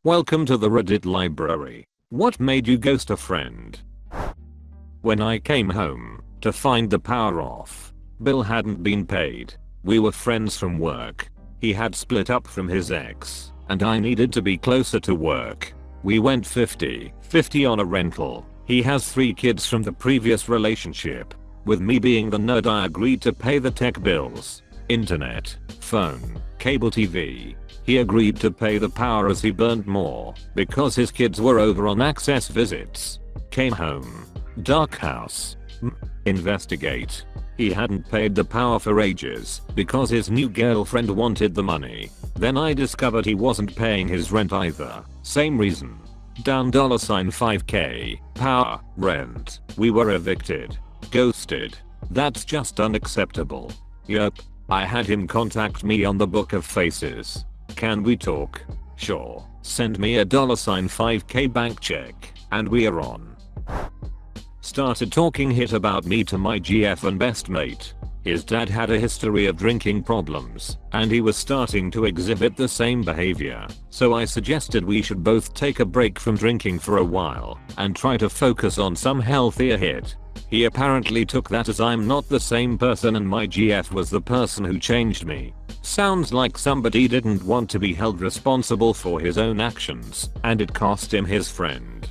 Welcome to the Reddit library. What made you ghost a friend? When I came home to find the power off, bill hadn't been paid. We were friends from work. He had split up from his ex, and I needed to be closer to work. We went 50-50 on a rental. He has 3 kids from the previous relationship. With me being the nerd, I agreed to pay the tech bills. Internet, phone, cable TV. He agreed to pay the power as he burned more because his kids were over on access visits. Came home. Dark house. Investigate. He hadn't paid the power for ages because his new girlfriend wanted the money. Then I discovered he wasn't paying his rent either. Same reason. Down $5k. Power, rent. We were evicted. Ghosted. That's just unacceptable. Yup. I had him contact me on the Book of Faces. Can we talk? Sure. Send me a $5k bank check, and we are on. Started talking hit about me to my GF and best mate. His dad had a history of drinking problems, and he was starting to exhibit the same behavior. So I suggested we should both take a break from drinking for a while and try to focus on some healthier hit. He apparently took that as I'm not the same person and my GF was the person who changed me. Sounds like somebody didn't want to be held responsible for his own actions, and it cost him his friend.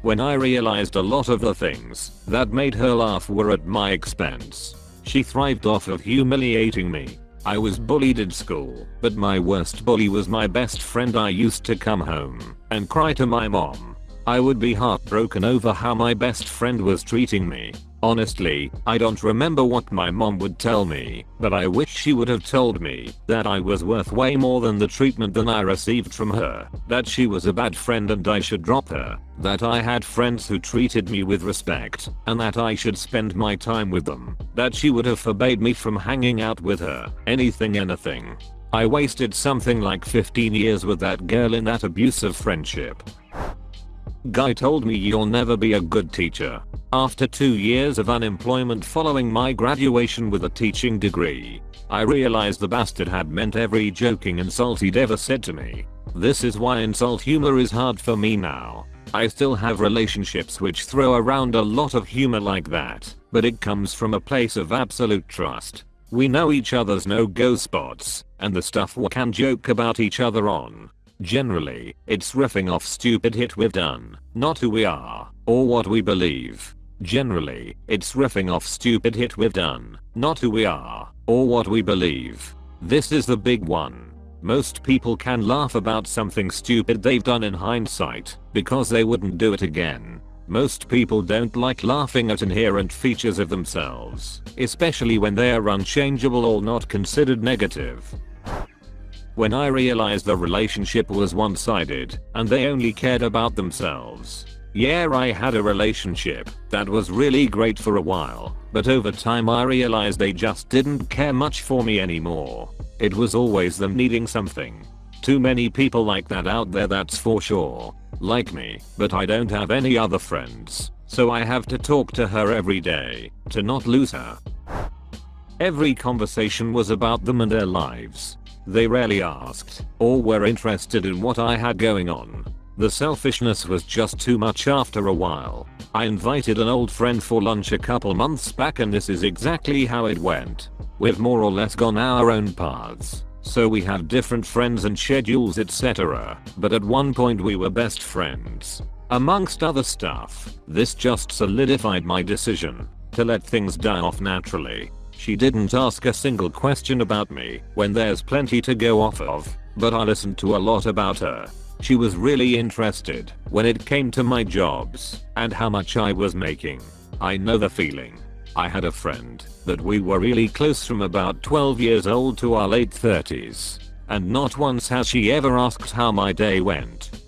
When I realized a lot of the things that made her laugh were at my expense. She thrived off of humiliating me. I was bullied in school, but my worst bully was my best friend. I used to come home and cry to my mom. I would be heartbroken over how my best friend was treating me. Honestly, I don't remember what my mom would tell me, but I wish she would have told me that I was worth way more than the treatment that I received from her, that she was a bad friend and I should drop her, that I had friends who treated me with respect, and that I should spend my time with them, that she would have forbade me from hanging out with her, anything. I wasted something like 15 years with that girl in that abusive friendship. Guy told me you'll never be a good teacher. After 2 years of unemployment following my graduation with a teaching degree, I realized the bastard had meant every joking insult he'd ever said to me. This is why insult humor is hard for me now. I still have relationships which throw around a lot of humor like that, but it comes from a place of absolute trust. We know each other's no-go spots, and the stuff we can joke about each other on. Generally, it's riffing off stupid hit we've done, not who we are, or what we believe. Generally, it's riffing off stupid hit we've done, not who we are, or what we believe. This is the big one. Most people can laugh about something stupid they've done in hindsight, because they wouldn't do it again. Most people don't like laughing at inherent features of themselves, especially when they are unchangeable or not considered negative. When I realized the relationship was one-sided, and they only cared about themselves. Yeah, I had a relationship that was really great for a while, but over time I realized they just didn't care much for me anymore. It was always them needing something. Too many people like that out there, that's for sure. Like me, but I don't have any other friends, so I have to talk to her every day to not lose her. Every conversation was about them and their lives. They rarely asked or were interested in what I had going on. The selfishness was just too much after a while. I invited an old friend for lunch a couple months back and this is exactly how it went. We've more or less gone our own paths, so we have different friends and schedules etc. But at one point we were best friends. Amongst other stuff, this just solidified my decision to let things die off naturally. She didn't ask a single question about me when there's plenty to go off of, but I listened to a lot about her. She was really interested when it came to my jobs and how much I was making. I know the feeling. I had a friend that we were really close from about 12 years old to our late 30s, and not once has she ever asked how my day went.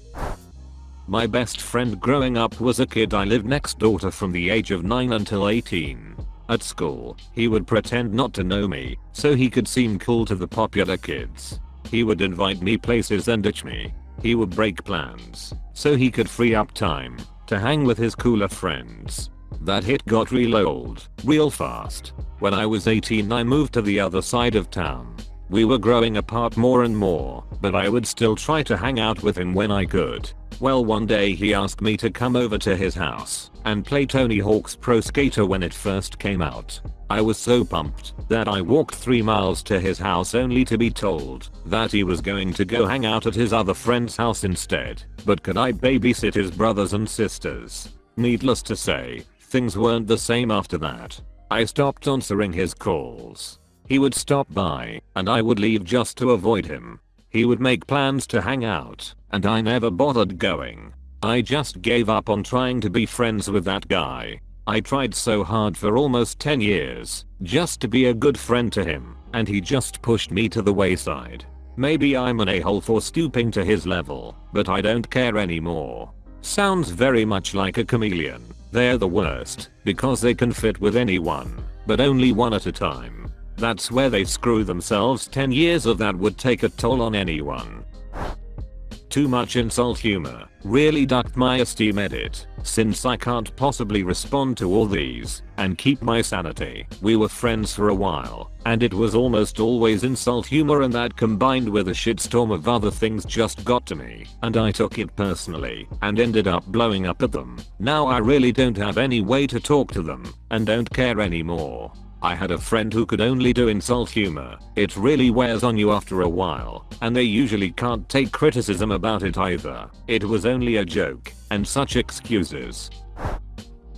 My best friend growing up was a kid I lived next door to from the age of 9 until 18. At school, he would pretend not to know me so he could seem cool to the popular kids. He would invite me places and ditch me. He would break plans so he could free up time to hang with his cooler friends. That hit got real old, real fast. When I was 18 I moved to the other side of town. We were growing apart more and more, but I would still try to hang out with him when I could. Well, one day he asked me to come over to his house and play Tony Hawk's Pro Skater when it first came out. I was so pumped that I walked 3 miles to his house only to be told that he was going to go hang out at his other friend's house instead. But could I babysit his brothers and sisters? Needless to say, things weren't the same after that. I stopped answering his calls. He would stop by, and I would leave just to avoid him. He would make plans to hang out, and I never bothered going. I just gave up on trying to be friends with that guy. I tried so hard for almost 10 years, just to be a good friend to him, and he just pushed me to the wayside. Maybe I'm an a-hole for stooping to his level, but I don't care anymore. Sounds very much like a chameleon. They're the worst, because they can fit with anyone, but only one at a time. That's where they screw themselves. 10 years of that would take a toll on anyone. Too much insult humor. Really ducked my esteem edit, since I can't possibly respond to all these and keep my sanity. We were friends for a while, and it was almost always insult humor, and that combined with a shitstorm of other things just got to me, and I took it personally and ended up blowing up at them. Now I really don't have any way to talk to them and don't care anymore. I had a friend who could only do insult humor. It really wears on you after a while, and they usually can't take criticism about it either. It was only a joke, and such excuses.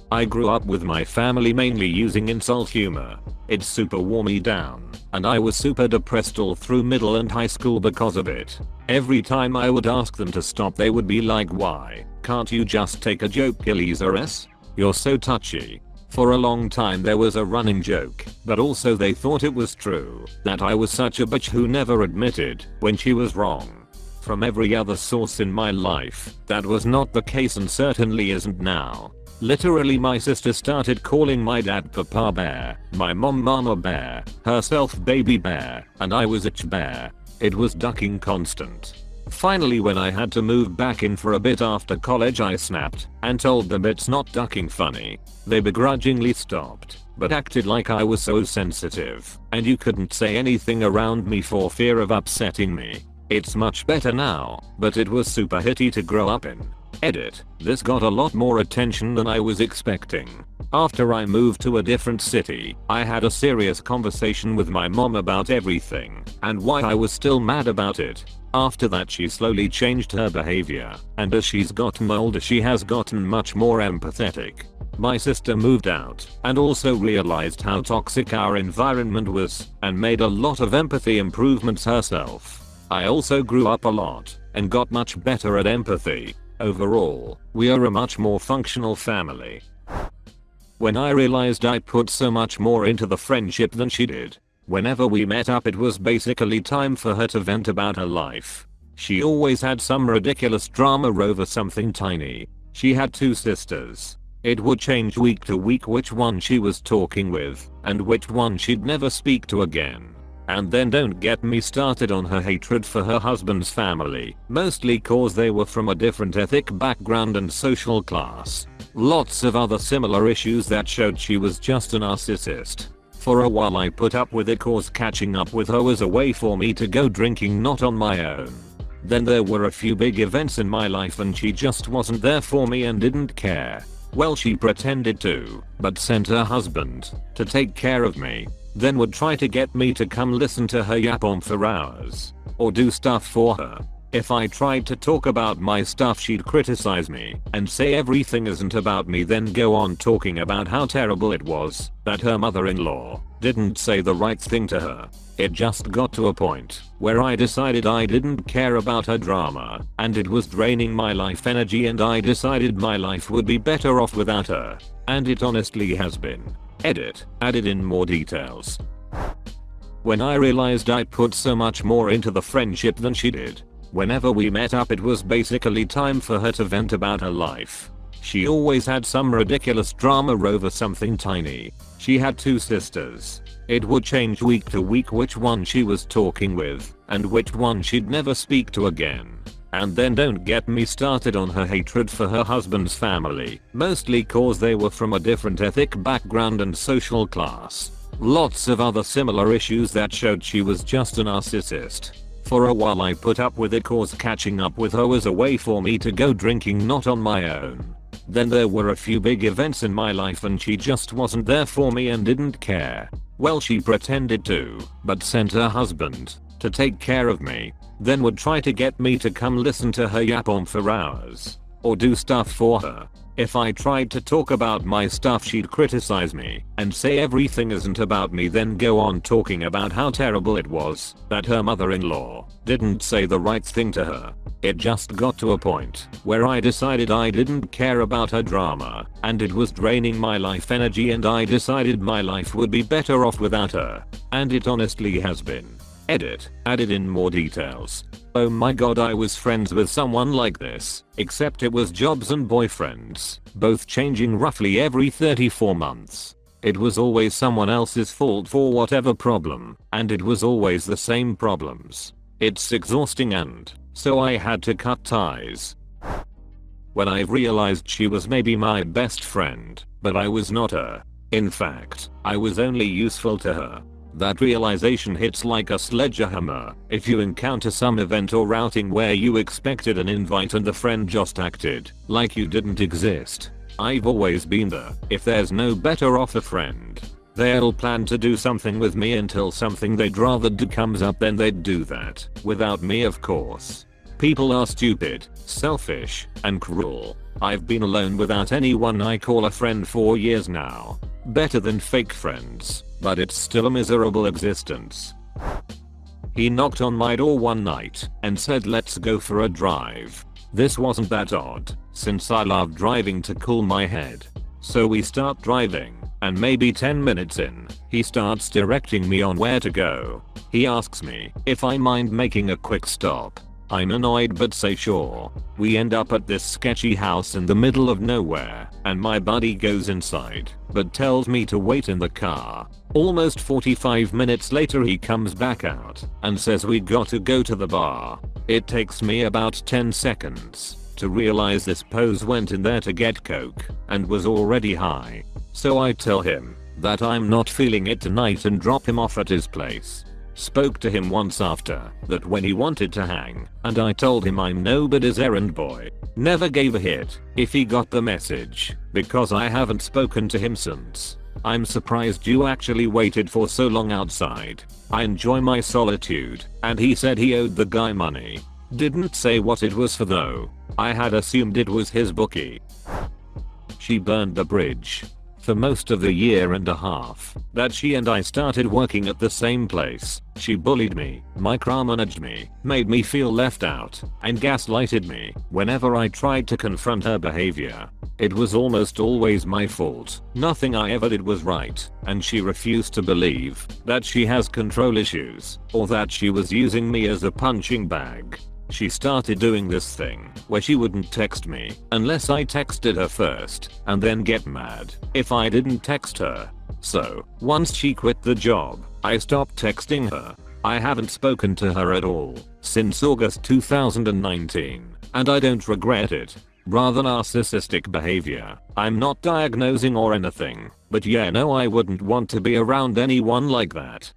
I grew up with my family mainly using insult humor. It super wore me down, and I was super depressed all through middle and high school because of it. Every time I would ask them to stop, they would be like, "Why can't you just take a joke, Elizaress? You're so touchy." For a long time there was a running joke, but also they thought it was true, that I was such a bitch who never admitted when she was wrong. From every other source in my life, that was not the case and certainly isn't now. Literally, my sister started calling my dad Papa Bear, my mom Mama Bear, herself Baby Bear, and I was Itch Bear. It was ducking constant. Finally, when I had to move back in for a bit after college, I snapped and told them it's not ducking funny. They begrudgingly stopped, but acted like I was so sensitive and you couldn't say anything around me for fear of upsetting me. It's much better now, but it was super hitty to grow up in. Edit. This got a lot more attention than I was expecting. After I moved to a different city, I had a serious conversation with my mom about everything and why I was still mad about it. After that, she slowly changed her behavior, and as she's gotten older she has gotten much more empathetic. My sister moved out and also realized how toxic our environment was and made a lot of empathy improvements herself. I also grew up a lot and got much better at empathy. Overall, we are a much more functional family. When I realized I put so much more into the friendship than she did. Whenever we met up, it was basically time for her to vent about her life. She always had some ridiculous drama over something tiny. She had 2 sisters. It would change week to week which one she was talking with and which one she'd never speak to again. And then don't get me started on her hatred for her husband's family, mostly cause they were from a different ethnic background and social class. Lots of other similar issues that showed she was just a narcissist. For a while I put up with it cause catching up with her was a way for me to go drinking not on my own. Then there were a few big events in my life and she just wasn't there for me and didn't care. Well, she pretended to, but sent her husband to take care of me. Then would try to get me to come listen to her yap on for hours or do stuff for her. If I tried to talk about my stuff, she'd criticize me and say everything isn't about me, then go on talking about how terrible it was that her mother-in-law didn't say the right thing to her. It just got to a point where I decided I didn't care about her drama and it was draining my life energy, and I decided my life would be better off without her. And it honestly has been. Edit. Added in more details. When I realized I put so much more into the friendship than she did. Whenever we met up, it was basically time for her to vent about her life. She always had some ridiculous drama over something tiny. She had 2 sisters. It would change week to week which one she was talking with and which one she'd never speak to again. And then don't get me started on her hatred for her husband's family, mostly cause they were from a different ethnic background and social class. Lots of other similar issues that showed she was just a narcissist. For a while I put up with it cause catching up with her was a way for me to go drinking not on my own. Then there were a few big events in my life and she just wasn't there for me and didn't care. Well, she pretended to, but sent her husband to take care of me. Then would try to get me to come listen to her yap on for hours. Or do stuff for her. If I tried to talk about my stuff she'd criticize me and say everything isn't about me, then go on talking about how terrible it was that her mother-in-law didn't say the right thing to her. It just got to a point where I decided I didn't care about her drama and it was draining my life energy, and I decided my life would be better off without her. And it honestly has been. Edit. Added in more details. Oh my god, I was friends with someone like this, except it was jobs and boyfriends, both changing roughly every 34 months. It was always someone else's fault for whatever problem, and it was always the same problems. It's exhausting, and so I had to cut ties. When I realized she was maybe my best friend, but I was not her. In fact, I was only useful to her. That realization hits like a sledgehammer if you encounter some event or outing where you expected an invite and the friend just acted like you didn't exist. I've always been there. If there's no better off a friend, they'll plan to do something with me until something they'd rather do comes up, then they'd do that. Without me, of course. People are stupid, selfish, and cruel. I've been alone without anyone I call a friend for years now. Better than fake friends, but it's still a miserable existence. He knocked on my door one night and said, "Let's go for a drive." This wasn't that odd, since I love driving to cool my head. So we start driving, and maybe 10 minutes in, he starts directing me on where to go. He asks me if I mind making a quick stop. I'm annoyed but say sure. We end up at this sketchy house in the middle of nowhere, and my buddy goes inside, but tells me to wait in the car. Almost 45 minutes later he comes back out and says we got to go to the bar. It takes me about 10 seconds to realize this pose went in there to get coke and was already high. So I tell him that I'm not feeling it tonight and drop him off at his place. Spoke to him once after that when he wanted to hang, and I told him I'm nobody's errand boy. Never gave a hit if he got the message, because I haven't spoken to him since. I'm surprised you actually waited for so long outside. I enjoy my solitude. And he said he owed the guy money. Didn't say what it was for though. I had assumed it was his bookie. She burned the bridge. For most of the year and a half that she and I started working at the same place, she bullied me, micromanaged me, made me feel left out, and gaslighted me whenever I tried to confront her behavior. It was almost always my fault. Nothing I ever did was right, and she refused to believe that she has control issues or that she was using me as a punching bag. She started doing this thing where she wouldn't text me unless I texted her first, and then get mad if I didn't text her. So, once she quit the job, I stopped texting her. I haven't spoken to her at all since August 2019, and I don't regret it. Rather narcissistic behavior. I'm not diagnosing or anything, but yeah, no, I wouldn't want to be around anyone like that.